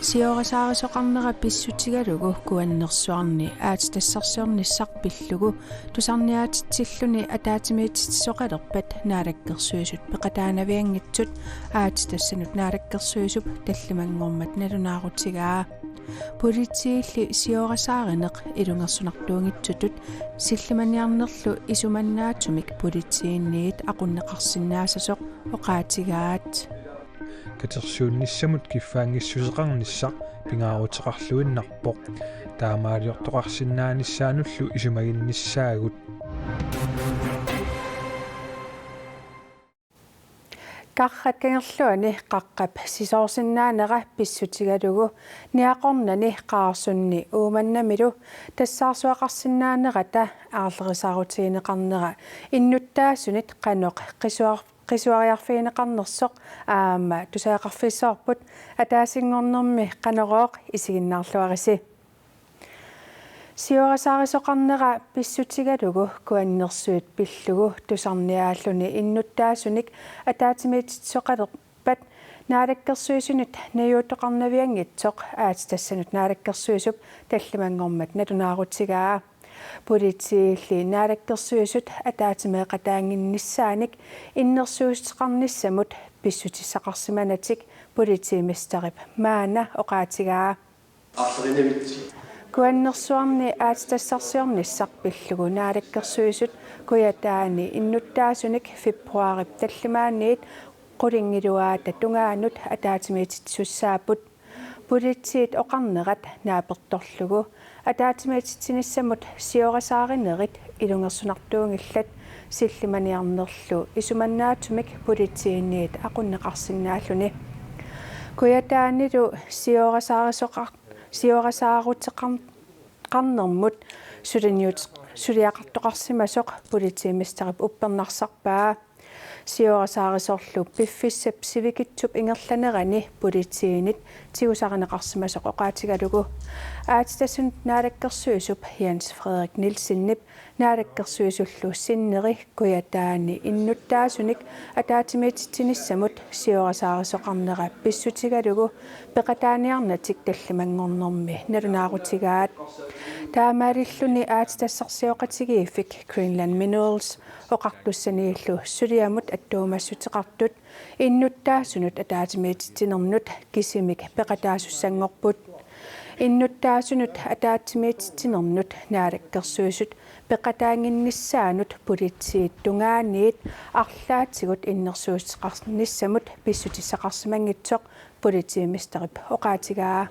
Siorasaarisоqarnera pissutigalugu kuannersuarni aatitassarsiornissarpillugu tusarniaatitsilluni ataatimiitsissoqalerpat naalakkersuisut peqataanavianngitsut aatitassanut naalakkersuisup tallimangormat nalunaaruutigaa politiilli siorasaaриneq ilungersunartuungitsutut sillimaniarnerlu isumannaatumik politiinniit aqunneqarsinnaasasoq oqaatigaat Katersuunnissamut kiffaangissuseqarnissaq pingaarutеqarluinnarpoq taamaaliortoqarsinnaanissaanullu isumaginnissaagut Qarrat kangerluani qaqqap sisoorsinnaanera pissutigalugu niaqornani qaarsunni uumannamilu tassaarsuaqarsinnaanerata aarlerisaaruutigineqarnera innuttaasunit qanoq qisuariarfiineqarnersoq aama tusaaqarfissoorput ataasingornermi qanoroq isiginnaarluarisi Siorasaarisоqarnera pissutigalugu kuannersuit pillugu tusarniaalluni innuttaasunik ataatimiitsissoqalerpat naalakkersuisunut najuutoqarnavianngitsoq aatitassanut naalakkersuisup tallimangormat nalunaaruutigaa politiilli naalakkersuisut ataatimeeqataanginnissaanik innersuusteqarnissamut pissutissaqarsimanatik politiimisterip maana oqaatigaa Kuannersuarni aatitassarsiornissarpillugu naalakkersuisut kuyataani innuttaasunik februarip tallimaanniit qulingiluaata tungaanut ataatimiitsissussaaput politiit oqarnerat naapertorlugu ataatimiitsisnissamut siorasaaриnerit ilungersunartuungillat sillimaniarnerlu isumannaatumik politiinniit aqunneqarsinnaalluni kuyataanilu siorasaaruteqarnermut suliaqartoqarsimasoq politiimisterip uppernarsarpaa siorasaaриsorlu piffissap sivikitsup ingerlanerani politiinit tigusarineqarsimasoq oqaatigalugu aatitassunut naalakkersuisup Jens Frederik Nielsenip naalakkersuisullu sinneri kuyataani innuttaasunik ataatimiitsisnissamut siorasaaриsoqarnera pissutigalugu peqataaniarnatik tallimangornermi nalunaaruutigaat taamaalilluni aatitassarsioqatigiiffik Greenland Minerals oqartussaniillu suliamut attuumassutiqartut innuttaasunut ataatimiitsitinermut kisimik peqataasussanngorput innuttaasunut ataatimiitsitinermut naalakkersuisut peqataanginnissaanut politiit tungaaniit arlaatigut innersuusteqarnissamut pissutissaqarsimangitsoq politiimisterip oqaatigaa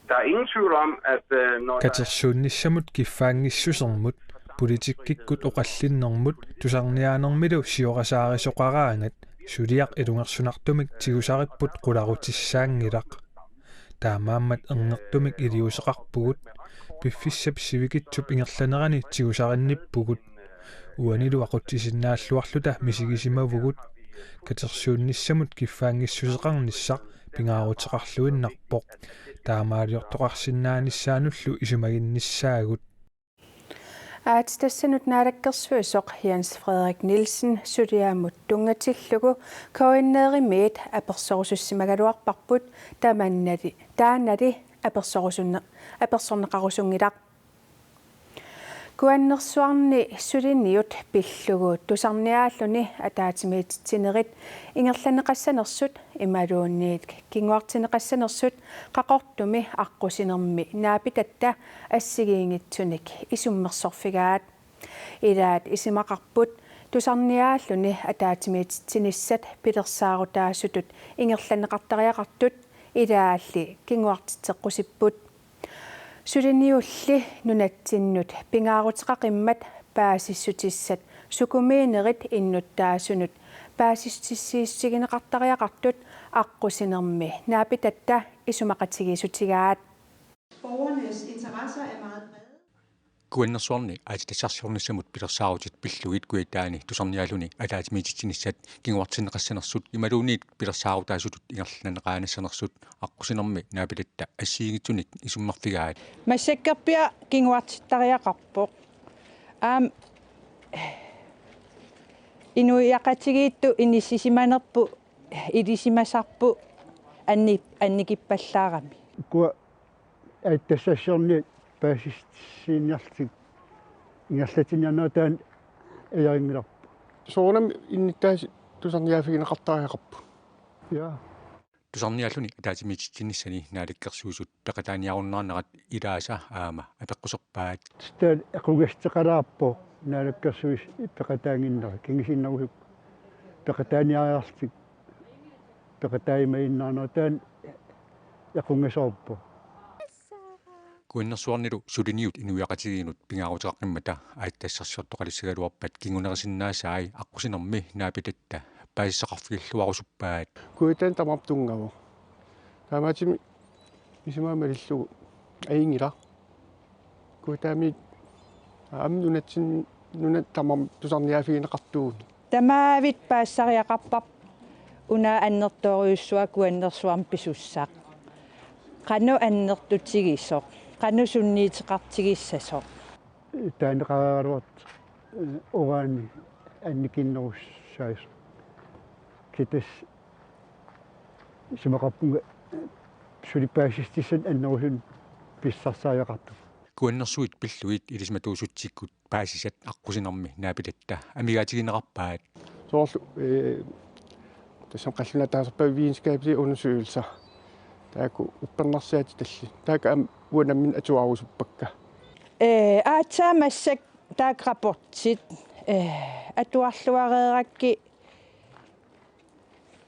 Der er ingen tvivl om, at når Katersuunnissamut kiffaangissusermut politikkikut oqallinnermut tusarniaanermilu siorasaaриsoqaraangat suliaq ilungersunartumik tigusaripput qularutissaangilaq taamaammat ernertumik iliuseqarpugut piffissap sivikitsup ingerlanerani tigusarinnippugut uanilu aqutisinnaalluarluta misigisimavugut katersuunnissamut kiffaangissuseqarnissaq pingaarutеqarluinnarpoq taamaaliortoqarsinnaanissaanullu isumaginnissaagut Aatitassanut naalakkersuisoq Jens Frederik Nielsen suliaamut tungatillugu koinneerimiit apersorusussimagaluarparput taanali apersorneqarusungilaq kuannersuarni suliniut pillugu tusarniaalluni ataatimiitsitinerit ingerlaneqassanersut imaluunniit kinguartineqassanersut qaqortumi aqqusиنерми naapitatta assigiingitsunik isummersorfigaat ilaat isimaqarput tusarniaalluni ataatimiitsitsinissat pilersaarutaasutut ingerlaneqartariaqartut ilaalli kinguartiteqqusipput Suliniulli nunatsinnut pingaarutеqaqimmat paasissutissat sukumiinerit innuttaasunut paasissiissigineqartariaqartut aqqusиنерми naapitatta isumaqatigisutigaat Borgernes interesser er meget brede. Kuannersuarni aatitassarsiornissamut pilersaarutit pillugit kuitaani tusarniaaluni ataatimiitsitsinissat kinguartineqassanersut imaluuniit pilersaarutaasutut ingerlaneqaanassanersut aqqusиنерми naapitatta assiigitsunik isummerfigaat Massakkerpia kinguartittariaqarpoq inuiaqatigiittu inissisimanerpu ilisimasarpu annikippallаарami ку аттассассорни паасиссиинниарлик ингерлатиннернуутаан эярингиларпу соонам инниттаас тусарниафигинеқартариақарпу я тусарниаллуни таатимитсинниссани нааликкерсуусут пеқатааниаруннаарнерат илааса аама апеққусерпаат стаат эқугастеқалаарпо наалаккерсуис пеқатаангиннери кингисиннерусук пеқатааниариарлик пеқатаимаиннаарнуутаан эқунгасоорпо куиннэрсуарнилу сулиниут инуяқатигинут пингаарутеқарниммата ааттассарсиортоқалиссагалуарпат кингунерисиннаасаи аққусинерми наапитатта паиссақарфигиллуарусуппаат куитаан тамартунгаву таамаатими исимаамалиллугу аингила куитаами амнунатсин нуна тамам тусарниафигинеқартуут Тамаавит паассариақарпар уна аннерториуссуа куаннерсуарм писуссаақ. Qanu аннертутсигиссоқ. Qanu сунниитеқартигиссасоқ. таанеқаралуат ораани анникиннеруссаис китас симақарпунга сулипаасистиссан аннерусун писсарсааяқарту куиннэрсуит пиллуит илисматуусутсиккут паасисат аққусинерми наапитатта амигаатигинеқарпаат соорлу тассам қаллуна таасерпаа виинскаапси унусуилса тааку уппернарсаати талли таaka ам уанаммин атуарусуппакка аатсаамассак таакрапортсит атуарлуарееракки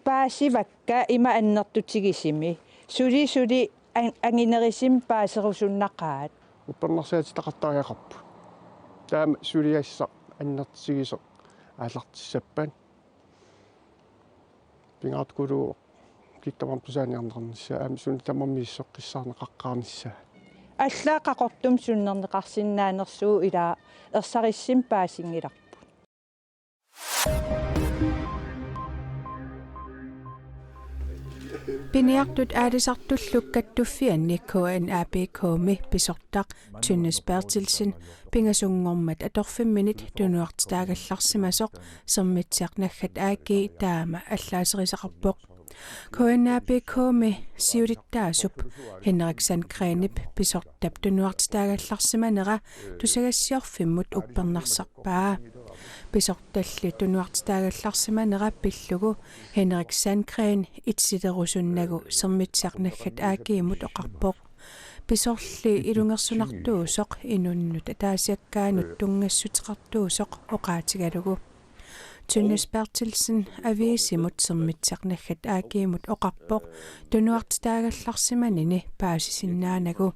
паасивакка има аннертутигисими сули ангинерисим паасерусуннақаат уппернарсаати тақартариақарпу таама сулиасса аннертисигисеқ аалартиссаппаан пингааткулуу киттамам тусааниарнернissaа аами суни тамаммииссоқ қиссаарнеқаққарнissaа аллаақақортум суннернеқарсинаанерсуу илаа ерсариссим паасингиларпу Piniartut aalisartullukkattuffianni KNAPKmi pisortaq Tønnes Bertelsen pingasungormat atorfimminit tunuartitaagallarsimasoq sermitsiarnaggat aagi taama allaaserisaqarpoq KNAPKmi siulittaasup Henrik Sandgrenip pisortap tunuartitaagallarsimanera tusagassiorfimmut uppernarsarpaa pisortalli tunuartitaagallarsimanera pillugu Henrik Sandgren itsiterusunnagu sermitsiarnaggat aagiimut oqarpoq pisorli ilungersunartuusoq inunnut ataasiakkaanut tungassutiqartuusoq oqaatigalugu Tønnes Bertelsen aviisimut sermitsiarnaggat aagiimut oqarpoq tunuartitaagallarsimanini paasisinnaanagu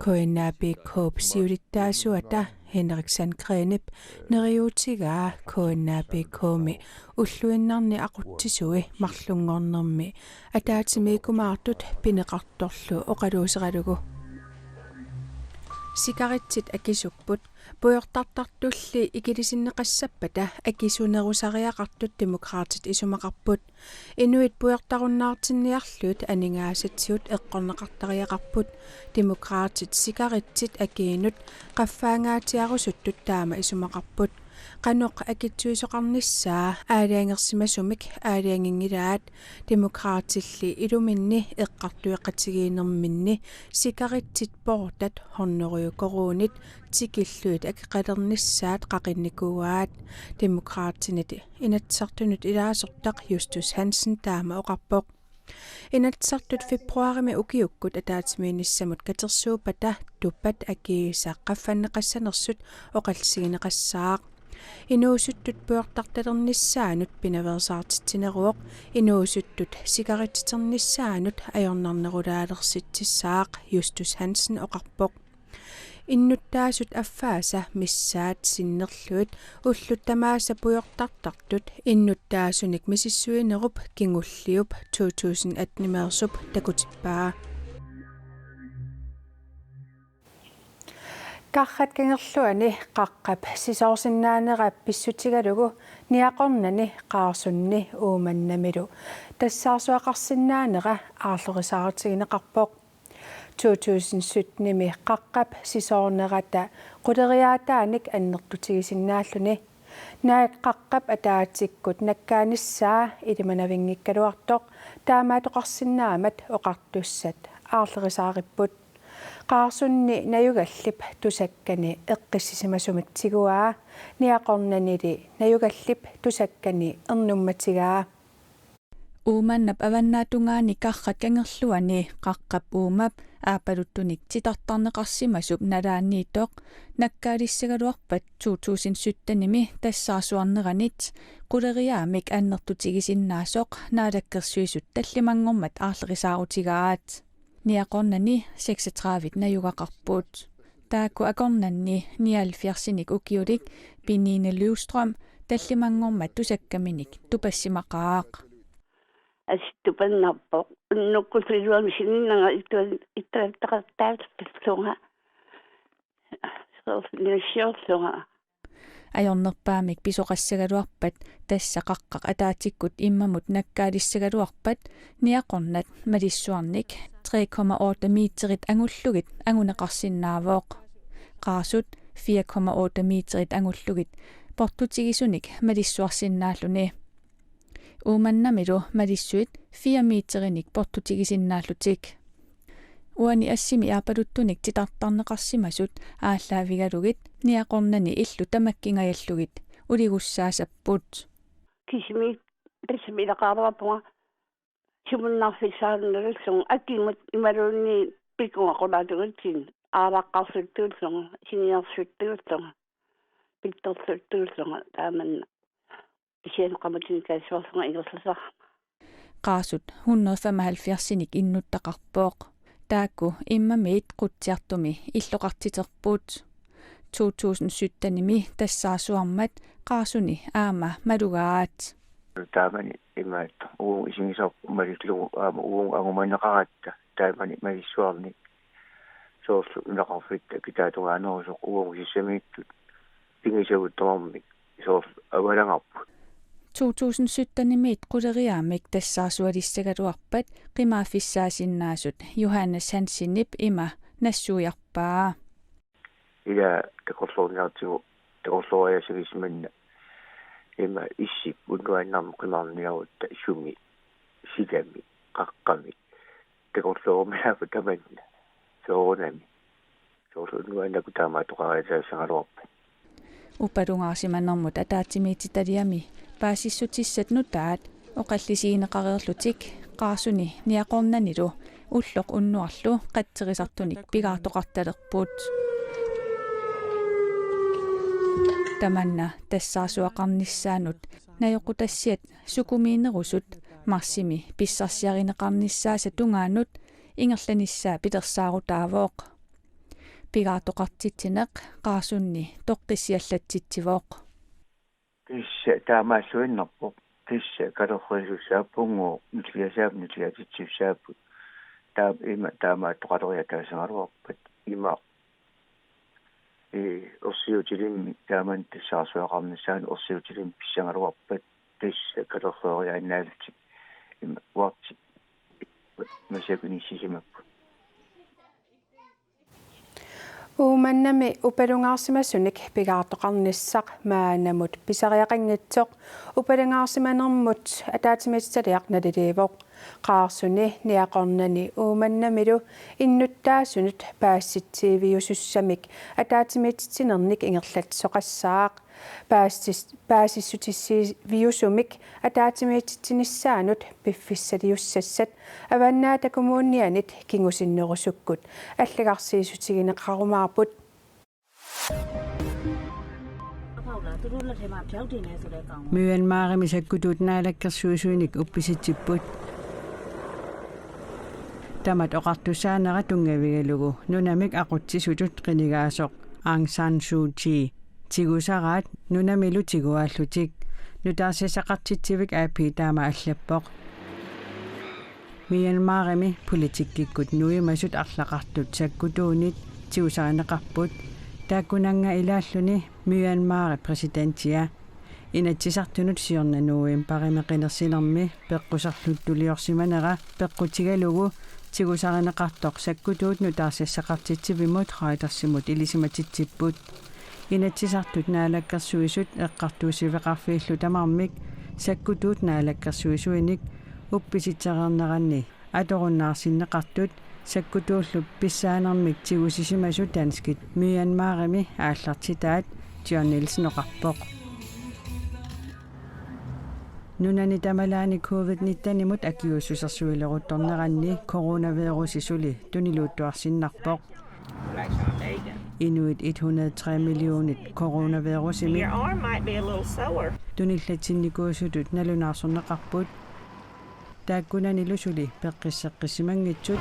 KNAPK siulittaasuata Henrik Sandgrenip neriutigaa KNAPKmi ulluinnarni aquttisui marlungornermi ataatimiikumaartut pineqartorlu oqaluuseralugu sikaritsit akisupput puyortartartulli ikilisinneqassapata akisunerusariaqartut demokraatit isumaqarput inuit puyortarunnaartinniarlut aningaasatiut eqqorneqartariaqarput demokraatit sikaritsit akiinut qaffaangaatiarusuttut taama isumaqarput qanoq akitsuisoqarnissaa aaliangersimasumik aaliangingilaat demokraatilli iluminni eqqartuiqatigiinerminni sikaritsit portat hornoriukoruunit tikilluit akiqalernissaat qaqinnikuaat demokraatinit inatsartunut ilaasortaq Justus Hansen taama oqarpoq inatsartut februarimi ukiukkut ataatimiinissamut katersuupata tuppat akiisaaqqaffanneqassanersut oqalsigineqassaaq inuusuttut puortartalernissaanut pinaversaartitsineruoq inuusuttut sikarititernissaanut ajornarnerulaalersitissaaq Justus Hansen oqarpoq innuttaasut affaasa missaat sinnerluut ullutamaasa puyortartartut innuttaasunik misissuinerup kingulliup 2018 takutippaa Qarrat kangerluani qaqqap sisoorsinnaanera pissutigalugu niaqornani qaarsunni uumannamilu tassaarsuaqarsinnaanera aarlerisaaritigineqarpoq 2017 qaqqap sisoornerata quleriaataanik annertutigisinnaalluni naat qaqqap ataatikkut nakkaanissaa ilimanavingikkaluartoq taamaatoqarsinnaamat oqartussat аарлерисаариппут qaarsunni najugallip tusakkani eqqissisimasumit tiguaa niaqornanili najugallip tusakkani ernummatigaa uumannap avannatungaani karrat kangerluani qaqqap uumap aapaluttunik titartarneqarsimasup nalaanniitoq nakkaalisagaluarpat 2017 tassaasuarneranit quleriaamik annertutigisinnaasooq naalakkersuisut tallimangormat aarlerisaarutigaat niaqornani 36 najugaqarpuut taakku akornanni 79 ukiulik Piniine Livstrøm tallimangormat tusakkaminik tupassimaqaaq Astupannappo nukkusiluamisinnanga ittarattaqartaartallunga soornissiorlunga ajornerpaamik pisoqassagaluarpat tassa qaqqaq ataatikkut immamut nakkaalisagaluarpat niaqornat malissuarnik 3,8 meterit angullugit anguneqarsinnaavooq qaasut 4,8 meterit angullugit portutigisunik malissuarsinnaalluni uumannamilu malissuit 4 meterinik portutigisinnaallutik uani assimi aapaluttunik titartarneqarsimasut ааllaavigalugit niaqornani illu tamakkingajallugit uligussaasapпут kisimi tasmilaqaarappunga sumunnarfissaarnerullugu akkimut imalunni pikunga aalaqqarsuttuullugu siniarsuttuullugu pittorsuttuullugu taamanna isianqamutinikaassуарлунга игерласар qaasut 175-sinik innuttaqarpooq taakku immamiit qutsiartumi illoqartiterpuut 2017 tassaasuarmat qaasuni aama malugaat taamani imaat uung isingisor malislugu aama uung angumanneqaratta taamani malissuarni soorlu unaqarfitta kitaatugaanerisoq uung sissamiittut pingisagut tomarmik soorlu avalangarpu 2017 quleriaamik tassaasualissagaluarpat qimaafissaasinnaasut Johannes Hansinip ima nassuujarpaa ila taqorluorniartigu taqorluoriasigismanna ima issip unnuannarmu qimarniarutta sumi sigami qaqqami taqorluormiaapu tamanna soorunami soorunnuannaku taamaatoqarisaassangaluarpa upalungaarsimanermut ataatimiititaliami paasissutissat nutaat oqallisiineqareerlutik qaasuni niaqornanilu ulloq unnuarlu qatterisartunik pigaartoqartalerpuut tamanna tassaasuaqarnissaanut najoqutassiat sukumiinerusut marsimi pissarsiarineqarnissaasa tungaanut ingerlanissaa pitersaaruutaavooq pigaartoqartitsineq qaasunni toqqissiallatsitsivoq kissa taamaassuinnerpoq kissa kalerrisussaapungu nutliasaaput ima taamaattoqaleriataassangaluarpat ima orsiutilimmi taaman tassaarsuaqarnissaanu orsiutilim pissangaluarpat kissa kalerreeriaannaaltik ima uartik masakunissisimappu uumannami upalungaarsimassunik pigaartoqarnissaq maanamut pisariaqanngitsoq upalungaarsimanermut ataatimititaliaq naliliivoq qaarsuni niaqornani uumannamilu innuttaasunut paassitsiiviusussamik ataatimititinernik ingerlatsoqassaaq paasissutissiviusumik ataatimititinissaanut piffissaliussassat avannaatakumunnianit kingusinnerusukkut аллагарсиисутигинеқарумаарпут Myanmarimi sakkutut naalakkersuisuinik uppisittipпут tamat oqartussaanera tungavigalugu nunamik aqutsisutut qinigaasoq Aung San Suu Kyi tigusaraat nunamilu tiguaallutik nutaarsisaqqartitsivik aapi taama allappoq Myanmarimi politikkikkut nuimasut arlaqartut sakkutuunit tigusaraneqarput taakkunanga ilaalluni Myanmar presidentia inatsisartunut siornanuim parimeqinersinermi peqqusarluttuliorsimanera peqqutigalugu tigusaraneqartoq sakkutuut nutaarsisaqqartitsivimut haitarsimut ilisimatitsipпут inatsisartut naalakkersuisut eqqartuusiveqarfiillu tamarmik sakkutuut naalakkersuisuinik uppisitsererneranni atorunnaarsinneqartut саккутууллу писсаанермик тигусисимасу танскит Мyanmarimi ааллартитаат Journalsen оқарпоқ нунани тамалаани COVID-19 имут акиуссусерсуилерутторнеранни коронавируси сули тунилуутtuarsinnarpoq Inuit 103 millionit coronavirusimi tunillatinnikuusutut nalunaarsorneqarput taakkunanilusuli peqqisseqqisimangitsut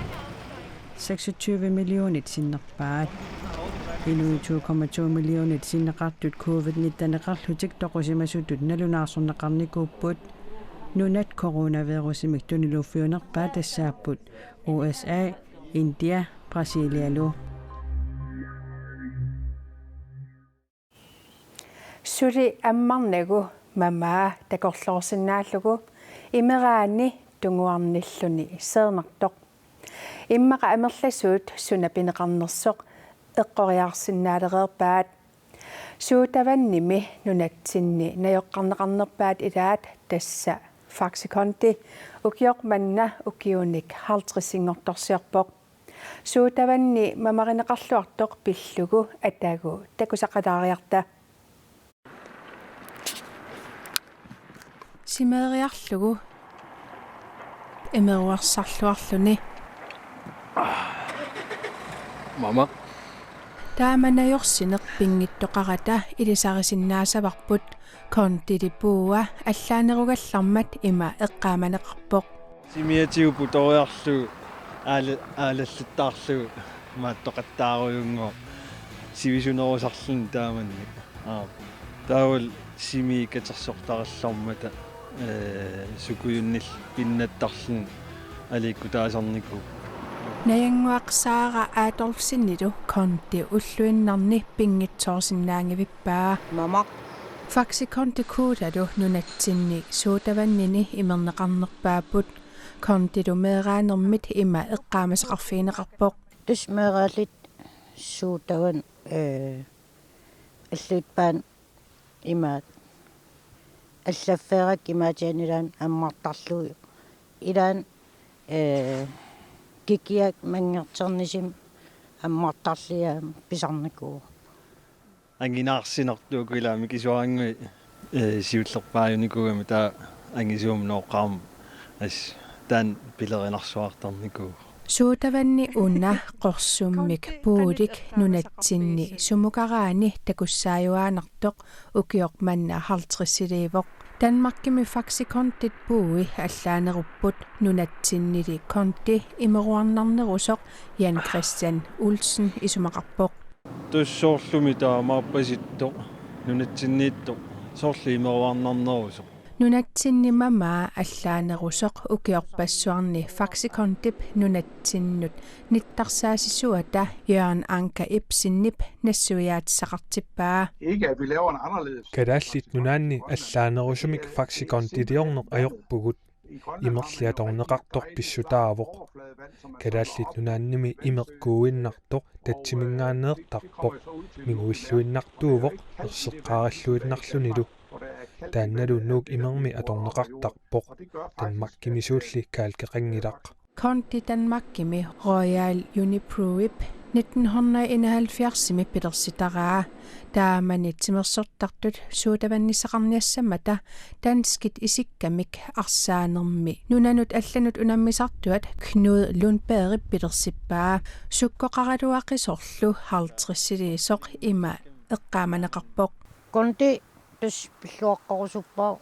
26 millionit sinnerpaat Inuit 2,2 millionit sinneqartut COVID-19 neqarlutik toqusimasutut nalunaarsorneqarnikuupput nunat coronavirusimik tuniluuffiunerpaa tassaapput USA India Brasilialu Suri ammarnagu mamaa takorlorsinnaallugu imeraani tunguarnilluni seernartoq immaqa amerlasuut suna pineqarnersoq eqqoriarsinnaalereerpaat suutavannimi nunatsinni najoqqarneqarnerpaat ilaat tassa Faxe Kondi ukiormanna ukiunik 50-singortorsiorpoq suutavanni mamarineqarluartoq pillugu atagu takusaqalaariarta Simeeriarlugu emeruarsarluarluni Mama taamanayorsineq pingittoqarata ilisarisinnaasavarput kontilipuua allaanerugallarmat ima eqqaamaneqarpoq Simiatiupu toriarlu aalallittarlu maattoqattaaruyungo sivisunerusarlun taamanni taawal simi katersortarallarmata sukuyunnill pinnattarlun aliikkutaasarniku nayanguaqsaara aatorlsinnilu konti ulluinnarni pingitsoorsinnaangivippaa mamaq Faxe Kondi kuutalu nunatsinni suutavannini imerneqarnerpaaput kontilu meeraanermit ima eqqaamasaqarfiineqarpoq tusmeeraalit suutavan аллуутпаан имаат аллаффеерак имаатианилаан аммартарлуу илаан кикиак мангертернисим аммартарлиаа писарникуу ангинаарсинартуукуилаами кисуарангуи сиуллерпааюникугами таа ангисуумнооққарм ас таан пилеринарсуартарникуу suutavanni unna qorsummik puulik nunatsinni sumukaraani takussaajuaanartoq ukiormanna 50-siliivoq Danmarkimi Faxe Kondit puui allaanerupput nunatsinnili konti imeruarnarnerusoq Jan Christian Olsen isumaqarpoq tussoorlumi taamaapasittoq nunatsinniittoq soorli imeruarnarnerusoq nunatsinni mamaa allaanerusoq ukiorpassuarni Faxe Kondip nunatsinnut nittarsaasisuata Jørgen Anker Ipsinnip nassuiaatsaqartippaa ikke at vi laver en anderledes kadallit nunaanni allaanerusumik Faxe Kondiliorneq ajorpugut imerliatorneqartoq pissutaavoq kadallit nunaannimi imeqkuuinnartoq tatsimingaanneertarpoq miguilluinnartuuvoq erseqqaaralluinnarlunilu taannalu nuuk imermi atorneqartarpoq Danmarkimisuulli kaalkeqangilaq Kondi Danmarkimi Royal Uniprovip 1971 pilersitaraa taamanit simersortartut suutavannissaqarniassamata danskit isikkamik arsaanermi nunanut allanut unammisartuat Knud Lundberg pilersippaa sukkoqaraluaqisorlu 50-siliisoq ima eqqaamaneqarpoq Kondi tus pilluaqqarusuppaa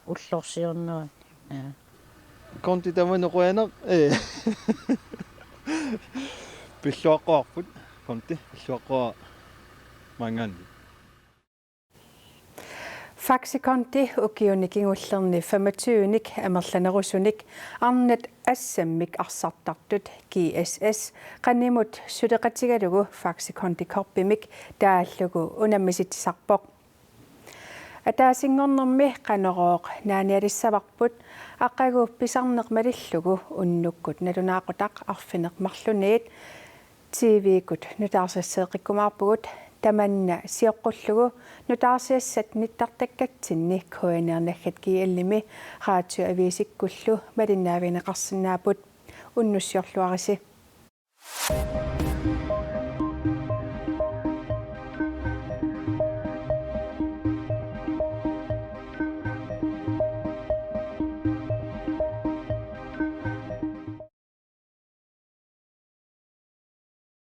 ullorsiornerat konti tamanequaneq pilluaqqaarput konti pilluaqqaa mangaanni Faxe Kondi ukiunikingullerni 25-nik amerlanerusunik arnat assammik arsartartut GSS qannimut suleqatigalugu Faxe Kondi korpimik taallugu unammisitsarpoq атаасингорнэрми канерооқ нааниалиссаварпут аққагу писарнеқмалиллугу уннуккут налунаақутақ арфинеқ марлунеит TV-кут нутаарсассеэқиккумаарпугут таманна сиоққуллугу нутаарсиассат ниттартаккатсинни куанернаггат киаллими раатсу ависиккуллу малиннаавинеқарсинаапут уннуссиорлуариси Thank you.